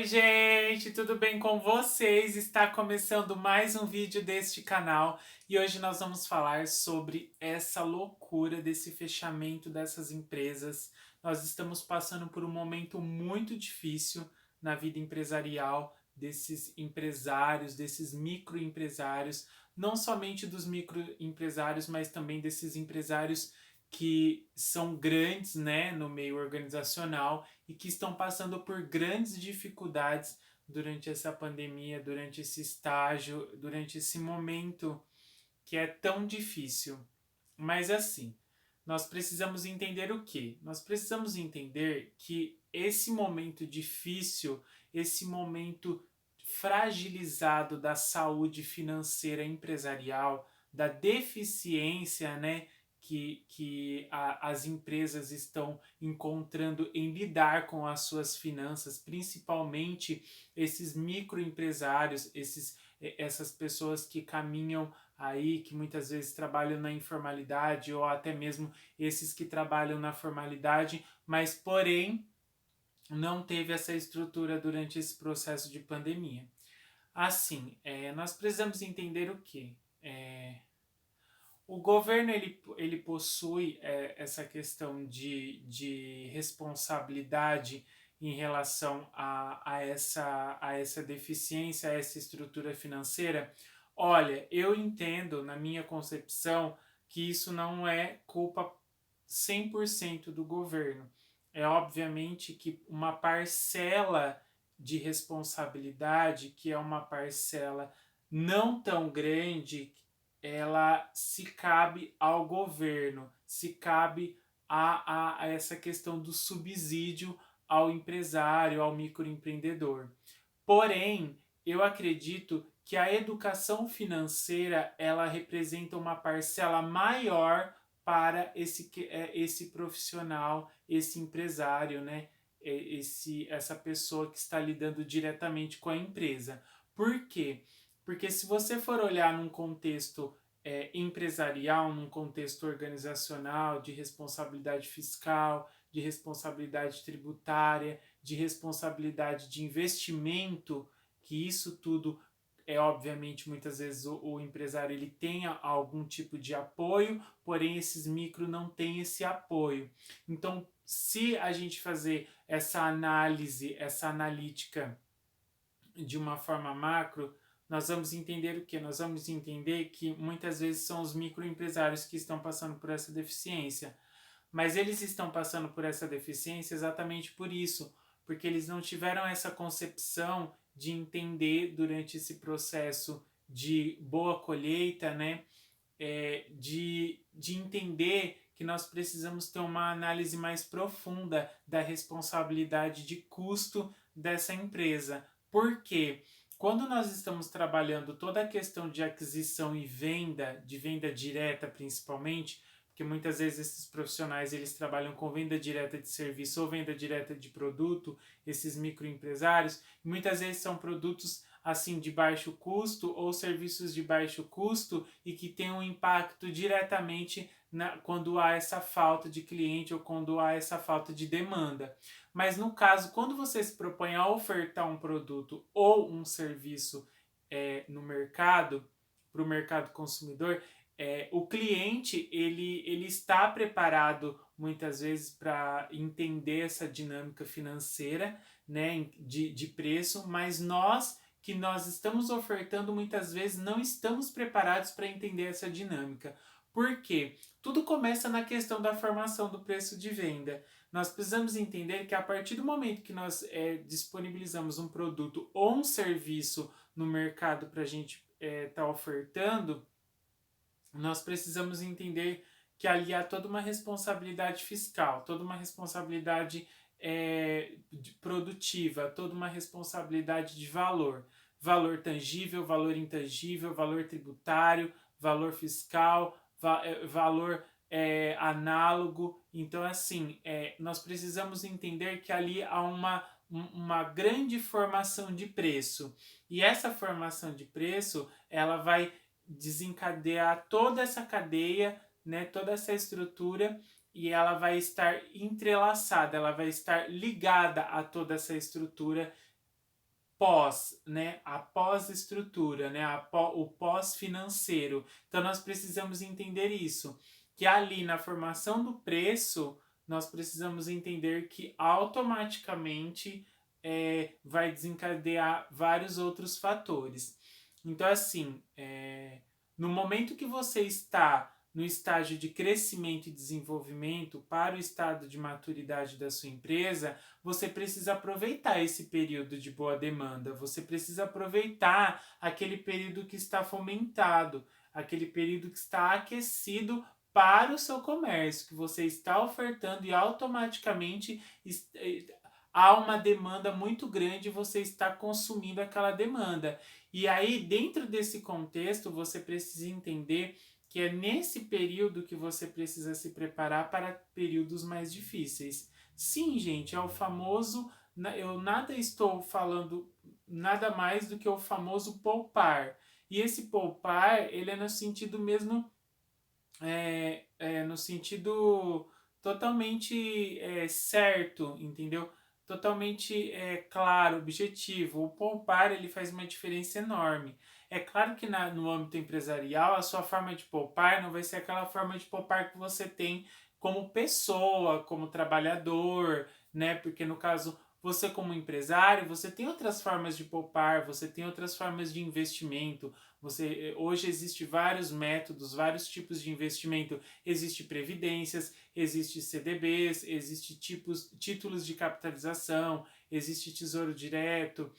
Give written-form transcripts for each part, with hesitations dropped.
Oi, gente, tudo bem com vocês? Está começando mais um vídeo deste canal e hoje nós vamos falar sobre essa loucura desse fechamento dessas empresas. Nós estamos passando por um momento muito difícil na vida empresarial desses empresários, desses microempresários, não somente dos microempresários, mas também desses empresários que são grandes, né, no meio organizacional e que estão passando por grandes dificuldades durante essa pandemia, durante esse estágio, durante esse momento que é tão difícil. Mas assim, nós precisamos entender o quê? Nós precisamos entender que esse momento difícil, esse momento fragilizado da saúde financeira empresarial, da deficiência, né, as empresas estão encontrando em lidar com as suas finanças, principalmente esses microempresários, essas pessoas que caminham aí, que muitas vezes trabalham na informalidade ou até mesmo esses que trabalham na formalidade, mas porém não teve essa estrutura durante esse processo de pandemia. Assim, nós precisamos entender o que? O governo ele possui essa questão de responsabilidade em relação a essa deficiência, a essa estrutura financeira. Olha, eu entendo, na minha concepção, que isso não é culpa 100% do governo. É obviamente que uma parcela de responsabilidade, que é uma parcela não tão grande, ela se cabe ao governo, se cabe a essa questão do subsídio ao empresário, ao microempreendedor. Porém, eu acredito que a educação financeira ela representa uma parcela maior para esse profissional, esse empresário, né? Essa pessoa que está lidando diretamente com a empresa. Por quê? Porque se você for olhar num contexto empresarial, num contexto organizacional, de responsabilidade fiscal, de responsabilidade tributária, de responsabilidade de investimento, que isso tudo obviamente muitas vezes o empresário ele tem algum tipo de apoio, porém esses micro não têm esse apoio. Então, se a gente fazer essa análise, essa analítica de uma forma macro, nós vamos entender o que? Nós vamos entender que muitas vezes são os microempresários que estão passando por essa deficiência. Mas eles estão passando por essa deficiência exatamente por isso, porque eles não tiveram essa concepção de entender durante esse processo de boa colheita, né? De entender que nós precisamos ter uma análise mais profunda da responsabilidade de custo dessa empresa. Por quê? Quando nós estamos trabalhando toda a questão de aquisição e venda, de venda direta principalmente, porque muitas vezes esses profissionais eles trabalham com venda direta de serviço ou venda direta de produto, esses microempresários, muitas vezes são produtos assim de baixo custo ou serviços de baixo custo e que tem um impacto diretamente quando há essa falta de cliente ou quando há essa falta de demanda. Mas no caso, quando você se propõe a ofertar um produto ou um serviço no mercado, para o mercado consumidor, o cliente ele está preparado muitas vezes para entender essa dinâmica financeira, né, de preço, mas nós estamos ofertando muitas vezes não estamos preparados para entender essa dinâmica. Por quê? Tudo começa na questão da formação do preço de venda. Nós precisamos entender que a partir do momento que nós disponibilizamos um produto ou um serviço no mercado para a gente estar ofertando, nós precisamos entender que ali há toda uma responsabilidade fiscal, toda uma responsabilidade produtiva, toda uma responsabilidade de valor. Valor tangível, valor intangível, valor tributário, valor fiscal, valor análogo. Então, assim, nós precisamos entender que ali há uma grande formação de preço. E essa formação de preço, ela vai desencadear toda essa cadeia, né, toda essa estrutura, e ela vai estar entrelaçada, ela vai estar ligada a toda essa estrutura pós, né? A pós-estrutura, né? O pós-financeiro. Então nós precisamos entender isso, que ali na formação do preço nós precisamos entender que automaticamente vai desencadear vários outros fatores. Então, assim, no momento que você está no estágio de crescimento e desenvolvimento para o estado de maturidade da sua empresa, você precisa aproveitar esse período de boa demanda, você precisa aproveitar aquele período que está fomentado, aquele período que está aquecido para o seu comércio, que você está ofertando e automaticamente há uma demanda muito grande e você está consumindo aquela demanda. E aí, dentro desse contexto, você precisa entender que é nesse período que você precisa se preparar para períodos mais difíceis. Sim, gente, é o famoso. Eu nada estou falando nada mais do que o famoso poupar. E esse poupar, ele é no sentido mesmo, no sentido totalmente certo, entendeu? Totalmente claro, objetivo. O poupar ele faz uma diferença enorme. É claro que no âmbito empresarial a sua forma de poupar não vai ser aquela forma de poupar que você tem como pessoa, como trabalhador, né? Porque no caso você como empresário, você tem outras formas de poupar, você tem outras formas de investimento. Hoje existe vários métodos, vários tipos de investimento. Existe previdências, existe CDBs, existe títulos de capitalização, existe tesouro direto.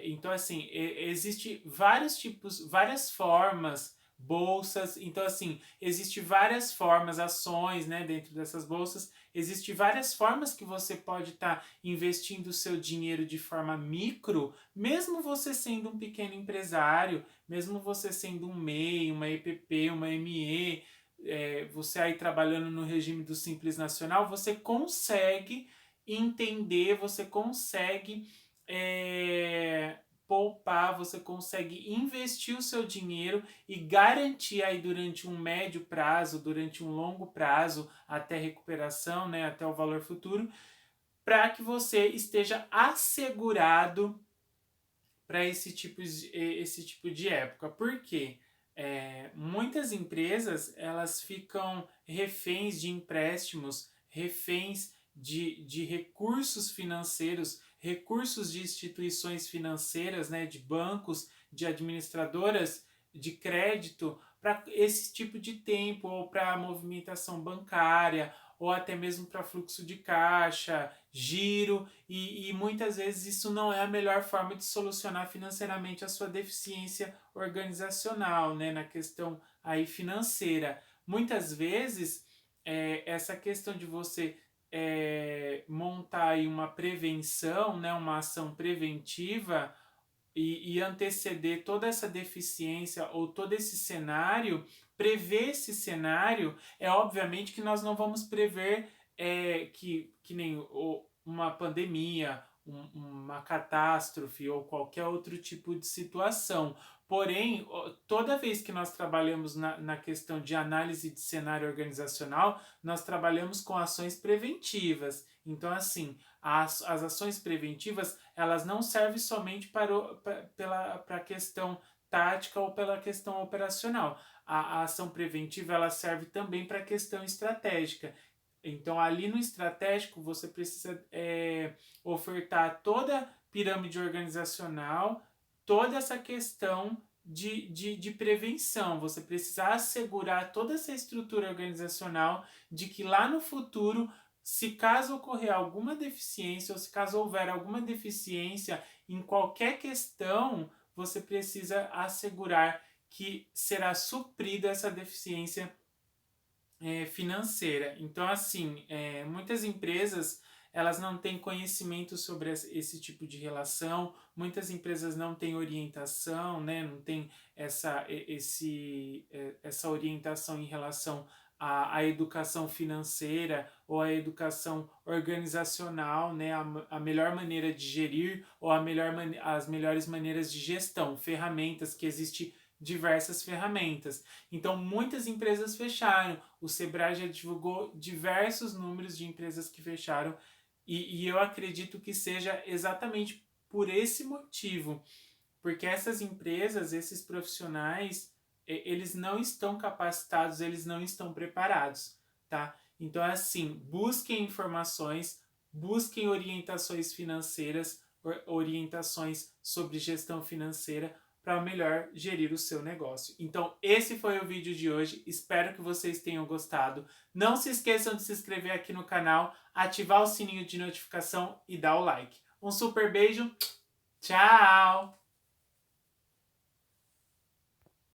Então, assim, existe vários tipos, várias formas, bolsas. Então, assim, existe várias formas, ações, né, dentro dessas bolsas. Existe várias formas que você pode estar investindo o seu dinheiro de forma micro, mesmo você sendo um pequeno empresário, mesmo você sendo um MEI, uma EPP, uma ME, você aí trabalhando no regime do Simples Nacional, você consegue entender, você consegue poupar, você consegue investir o seu dinheiro e garantir aí durante um médio prazo, durante um longo prazo, até recuperação, né, até o valor futuro, para que você esteja assegurado para esse tipo de época. Por quê? Muitas empresas elas ficam reféns de empréstimos, reféns de recursos financeiros, recursos de instituições financeiras, né, de bancos, de administradoras de crédito para esse tipo de tempo, ou para movimentação bancária, ou até mesmo para fluxo de caixa, giro, e muitas vezes isso não é a melhor forma de solucionar financeiramente a sua deficiência organizacional, né, na questão aí financeira. Muitas vezes essa questão de você montar aí uma prevenção, né, uma ação preventiva e anteceder toda essa deficiência ou todo esse cenário, prever esse cenário, é obviamente que nós não vamos prever que nem uma pandemia, uma catástrofe ou qualquer outro tipo de situação. Porém, toda vez que nós trabalhamos na questão de análise de cenário organizacional, nós trabalhamos com ações preventivas. Então, assim, as ações preventivas elas não servem somente para a questão tática ou pela questão operacional. A ação preventiva ela serve também para a questão estratégica. Então, ali no estratégico, você precisa ofertar toda a pirâmide organizacional, toda essa questão de prevenção. Você precisa assegurar toda essa estrutura organizacional de que lá no futuro, se caso ocorrer alguma deficiência ou se caso houver alguma deficiência em qualquer questão, você precisa assegurar que será suprida essa deficiência financeira. Então, assim, muitas empresas elas não têm conhecimento sobre esse tipo de relação, muitas empresas não têm orientação, né? Não tem essa orientação em relação à educação financeira ou à educação organizacional, né? A melhor maneira de gerir ou as melhores maneiras de gestão, ferramentas que existem diversas ferramentas. Então, muitas empresas fecharam. O Sebrae já divulgou diversos números de empresas que fecharam e eu acredito que seja exatamente por esse motivo, porque essas empresas, esses profissionais, eles não estão capacitados, eles não estão preparados, tá? Então, assim, busquem informações, busquem orientações financeiras, orientações sobre gestão financeira para melhor gerir o seu negócio. Então, esse foi o vídeo de hoje. Espero que vocês tenham gostado. Não se esqueçam de se inscrever aqui no canal, ativar o sininho de notificação e dar o like. Um super beijo. Tchau!